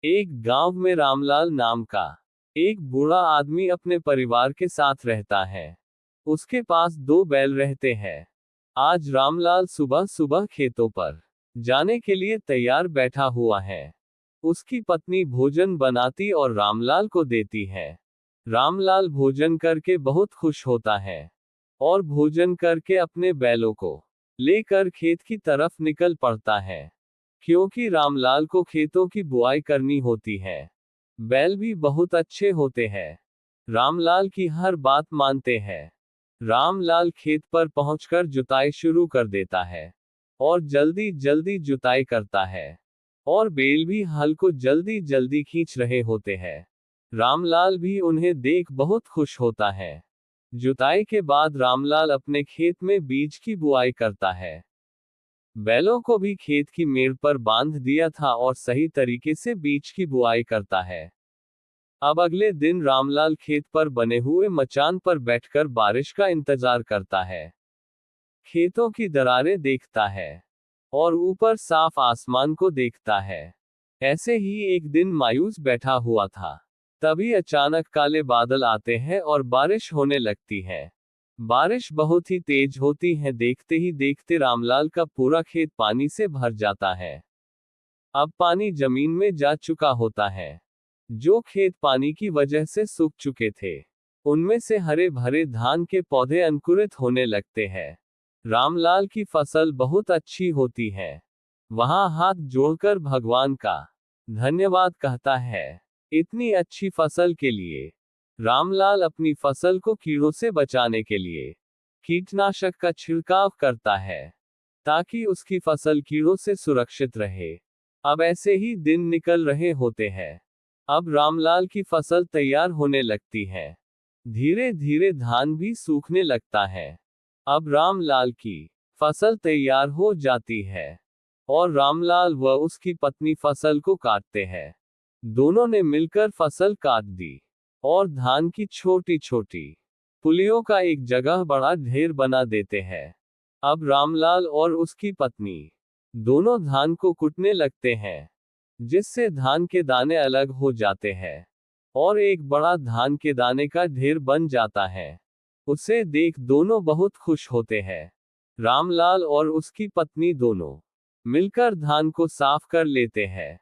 एक गांव में रामलाल नाम का एक बूढ़ा आदमी अपने परिवार के साथ रहता है। उसके पास दो बैल रहते हैं। आज रामलाल सुबह सुबह खेतों पर जाने के लिए तैयार बैठा हुआ है। उसकी पत्नी भोजन बनाती और रामलाल को देती है। रामलाल भोजन करके बहुत खुश होता है और भोजन करके अपने बैलों को लेकर खेत की तरफ निकल पड़ता है, क्योंकि रामलाल को खेतों की बुआई करनी होती है। बैल भी बहुत अच्छे होते हैं, रामलाल की हर बात मानते हैं। रामलाल खेत पर पहुंचकर जुताई शुरू कर देता है और जल्दी जल्दी जुताई करता है, और बैल भी हल को जल्दी जल्दी खींच रहे होते हैं। रामलाल भी उन्हें देख बहुत खुश होता है। जुताई के बाद रामलाल अपने खेत में बीज की बुआई करता है। बैलों को भी खेत की मेड़ पर बांध दिया था और सही तरीके से बीज की बुआई करता है। अब अगले दिन रामलाल खेत पर बने हुए मचान पर बैठकर बारिश का इंतजार करता है। खेतों की दरारें देखता है और ऊपर साफ आसमान को देखता है। ऐसे ही एक दिन मायूस बैठा हुआ था, तभी अचानक काले बादल आते हैं और बारिश होने लगती है। बारिश बहुत ही तेज होती है। देखते ही देखते रामलाल का पूरा खेत पानी से भर जाता है। अब पानी जमीन में जा चुका होता है। जो खेत पानी की वजह से सूख चुके थे, उनमें से हरे भरे धान के पौधे अंकुरित होने लगते हैं। रामलाल की फसल बहुत अच्छी होती है। वहां हाथ जोड़कर भगवान का धन्यवाद कहता है, इतनी अच्छी फसल के लिए। रामलाल अपनी फसल को कीड़ों से बचाने के लिए कीटनाशक का छिड़काव करता है, ताकि उसकी फसल कीड़ों से सुरक्षित रहे। अब ऐसे ही दिन निकल रहे होते हैं। अब रामलाल की फसल तैयार होने लगती है। धीरे धीरे धान भी सूखने लगता है। अब रामलाल की फसल तैयार हो जाती है और रामलाल व उसकी पत्नी फसल को काटते हैं। दोनों ने मिलकर फसल काट दी और धान की छोटी छोटी पुलियों का एक जगह बड़ा ढेर बना देते हैं। अब रामलाल और उसकी पत्नी दोनों धान को कूटने लगते हैं, जिससे धान के दाने अलग हो जाते हैं और एक बड़ा धान के दाने का ढेर बन जाता है। उसे देख दोनों बहुत खुश होते हैं। रामलाल और उसकी पत्नी दोनों मिलकर धान को साफ कर लेते हैं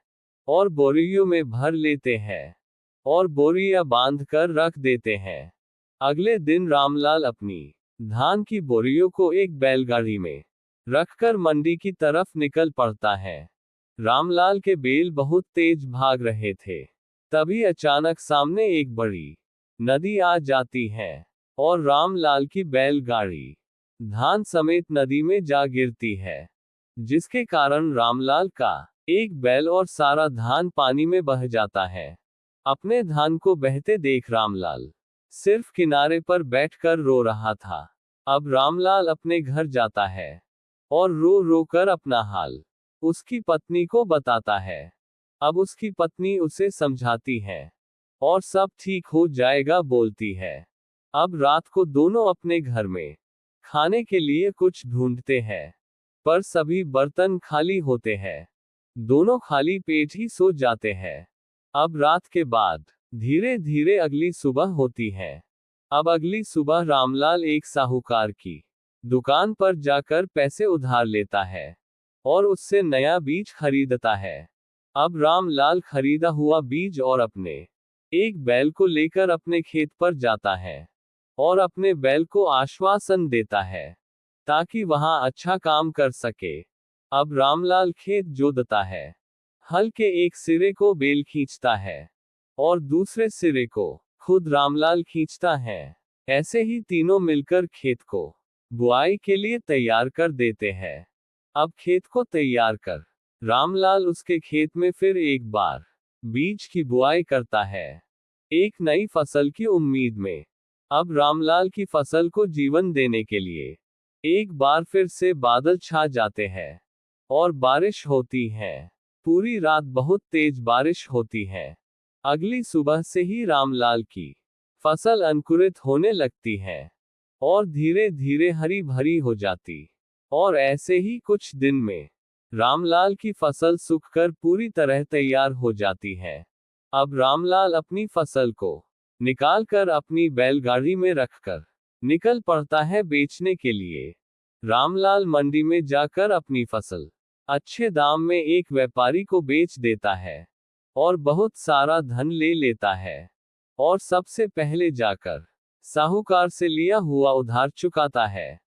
और बोरियों में भर लेते हैं और बोरियां बांध कर रख देते हैं। अगले दिन रामलाल अपनी धान की बोरियों को एक बैलगाड़ी में रखकर मंडी की तरफ निकल पड़ता है। रामलाल के बैल बहुत तेज भाग रहे थे। तभी अचानक सामने एक बड़ी नदी आ जाती है और रामलाल की बैलगाड़ी धान समेत नदी में जा गिरती है, जिसके कारण रामलाल का एक बैल और सारा धान पानी में बह जाता है। अपने धान को बहते देख रामलाल सिर्फ किनारे पर बैठकर रो रहा था। अब रामलाल अपने घर जाता है और रो रो कर अपना हाल उसकी पत्नी को बताता है। अब उसकी पत्नी उसे समझाती है और सब ठीक हो जाएगा बोलती है। अब रात को दोनों अपने घर में खाने के लिए कुछ ढूंढते हैं, पर सभी बर्तन खाली होते हैं। दोनों खाली पेट ही सो जाते हैं। अब रात के बाद धीरे धीरे अगली सुबह होती है। अब अगली सुबह रामलाल एक साहूकार की दुकान पर जाकर पैसे उधार लेता है और उससे नया बीज खरीदता है। अब रामलाल खरीदा हुआ बीज और अपने एक बैल को लेकर अपने खेत पर जाता है और अपने बैल को आश्वासन देता है, ताकि वहां अच्छा काम कर सके। अब रामलाल खेत जोतता है। हल के एक सिरे को बैल खींचता है और दूसरे सिरे को खुद रामलाल खींचता है। ऐसे ही तीनों मिलकर खेत को बुआई के लिए तैयार कर देते हैं। अब खेत को तैयार कर रामलाल उसके खेत में फिर एक बार बीज की बुआई करता है, एक नई फसल की उम्मीद में। अब रामलाल की फसल को जीवन देने के लिए एक बार फिर से बादल छा जाते हैं और बारिश होती है। पूरी रात बहुत तेज बारिश होती है। अगली सुबह से ही रामलाल की फसल अंकुरित होने लगती है और धीरे धीरे हरी भरी हो जाती। और ऐसे ही कुछ दिन में रामलाल की फसल सूखकर पूरी तरह तैयार हो जाती है। अब रामलाल अपनी फसल को निकालकर अपनी बैलगाड़ी में रखकर निकल पड़ता है बेचने के लिए। रामलाल मंडी में जाकर अपनी फसल अच्छे दाम में एक व्यापारी को बेच देता है और बहुत सारा धन ले लेता है और सबसे पहले जाकर साहूकार से लिया हुआ उधार चुकाता है।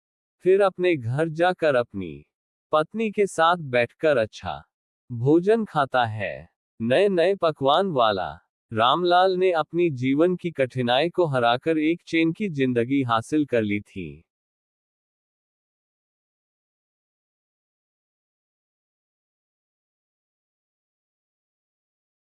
फिर अपने घर जाकर अपनी पत्नी के साथ बैठकर अच्छा भोजन खाता है, नए नए पकवान वाला। रामलाल ने अपनी जीवन की कठिनाई को हराकर एक चैन की जिंदगी हासिल कर ली थी।